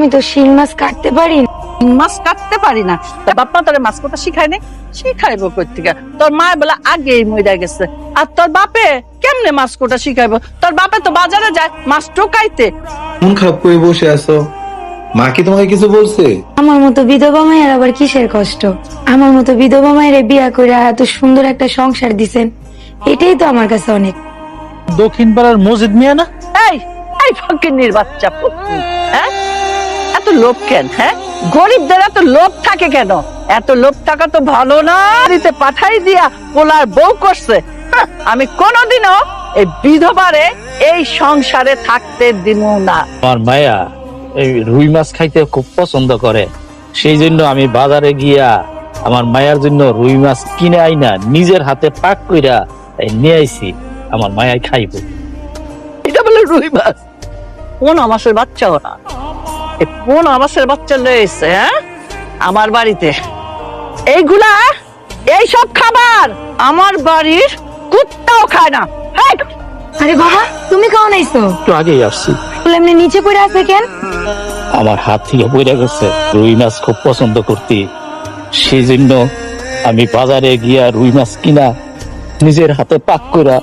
আমি তো শিং মাছ কাটতে পারি না। মাছ কাটতে পারি না, তোর বাপ মা তোর মাছ কথা শিখায় নি? শিখাইবো কই থেকে? তোর মা বলে আগেই মইরা গেছে। আর তোর বাপে কেমনে মাছ কোটা শিখাইবো? তোর বাপে তো বাজারে যায় মাছ টোকাইতে। মন খারাপ করে বসে আছো, মা কি তোমাকে কিছু বলছে? আমার মতো বিধবা মায়ের আবার কিসের কষ্ট? আমার মতো বিধবা মায়ের বিয়া করে এত সুন্দর একটা সংসার দিছেন, এটাই তো আমার কাছে অনেক। দক্ষিণ পাড়ার মসজিদ মিয়া না? এই এই ফকিন্নির বাচ্চা ফকিন্নি, হ্যাঁ? এত লোভ কেন? হ্যাঁ, গরিবদের এত লোভ থাকে কেন? এত লোভ থাকা তো ভালো না। বাড়িতে পাঠাই দিয়া পোলার বউ করছে। হ্যাঁ, আমি কোনোদিনও এই বিধবারে এই সংসারে থাকতে দিব না। আমার মায়া এই রুই মাছ খাইতে খুব পছন্দ করে, সেই জন্য আমি বাজারে গিয়া আমার মায়ের জন্য রুই মাছ কিনে আইনা নিজের হাতে পাক কইরা নিয়ে আইছি, আমার মায়াই খাইব। এটা বলে রুই মাছ? কোন আমাসের বাচ্চা ওরা? কোন আমাসের বাচ্চা লয়েছে? হ্যাঁ, আমার বাড়িতে এইগুলা, এই সব খাবার আমার বাড়ির কুত্তাও খায় না। হ্যাঁ, আরে বাবা, তুমি খাও নাইছো? একটু আগেই আসছি। বলে এমনি নিচে পড়ে আছে কেন? আমার হাত থেকে পড়ে গেছে। রুই মাছ খুব পছন্দ করতি, সেই জন্য আমি বাজারে গিয়া রুই মাছ কিনা নিজের হাতে পাক করা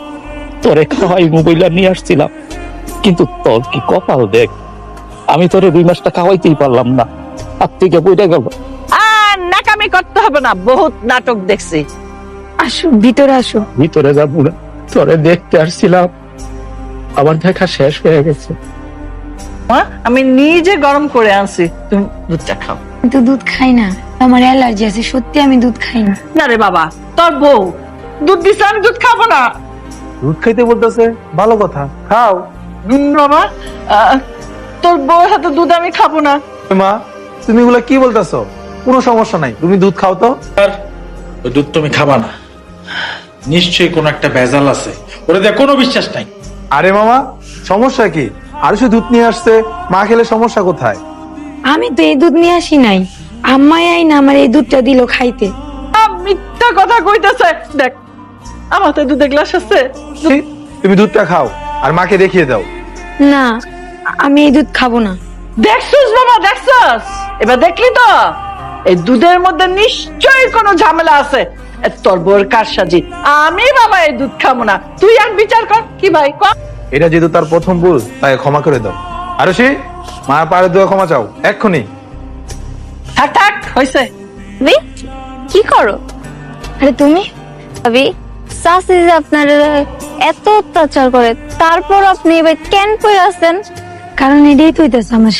তোরে খাওয়াই মোবাইল নিয়ে আসছিলাম। কিন্তু তোর কি কপাল দেখ, আমি তোরে রুই মাছটা খাওয়াইতেই পারলাম না, হাত থেকে পড়ে গেল। আর নাকামি করতে হবে না, বহুত নাটক দেখছি। আসো ভিতরে আসো। ভিতরে যাবো না, তোরে দেখতে আসছিলাম, আমার দেখা শেষ হয়ে গেছে। হ্যাঁ, আমি নিজে গরম করে আনছি, তুমি দুধটা খাও। কিন্তু দুধ খাই না, আমার অ্যালার্জি আছে, সত্যি আমি দুধ খাই না। না রে বাবা, তোর বউ দুধ দিছে, আমি দুধ খাবো না। দুধ খাইতে বলতেছে, ভালো কথা, খাও। বাবা, তোর বউয়ের হাতে দুধ আমি খাবো না। মা, তুমি এগুলা কি বলতেছো? কোনো সমস্যা নাই, তুমি দুধ খাও তো। ওই দুধ তুমি খাবা না, নিশ্চয়ই কোনো একটা ভেজাল আছে, ওরা দিয়ে কোনো বিশ্বাস নাই। আরে মামা, সমস্যা কি? আর সে দুধ নিয়ে আসছে, মা খেলে সমস্যা কোথায়? আমি তো এই দুধ নিয়ে আসি নাই, আম্মাই আই না আমার এই দুধটা দিল খাইতে। মিথ্যা কথা কইতেছে। দেখ, আমার তো দুধের গ্লাস আছে। ছি, তুমি দুধটা খাও আর মাকে দেখিয়ে দাও। না, আমি এই দুধ খাবো না। দেখছিস বাবা, দেখছিস? এবার দেখলি তো, এই দুধের মধ্যে নিশ্চয়ই কোনো ঝামেলা আছে। তোর বউর কারসাজি। আমি বাবা এই দুধ খাবো না, তুই আর বিচার কর। কি ভাই কর? এটা যেহেতু তার প্রথম ভুল, তাই ক্ষমা করে দাও। আর সে মা পারে দেওয়া ক্ষমা চাও এক্ষুনি। থাক থাক, হয়েছে। ভাবি কি করো? আরে তুমি? ভাবি, চাষি যে আপনার এত অত্যাচার করে, তারপর আপনি এবার কেন পড়ে আছেন? কারণ এটাই তো হইতেছে আমার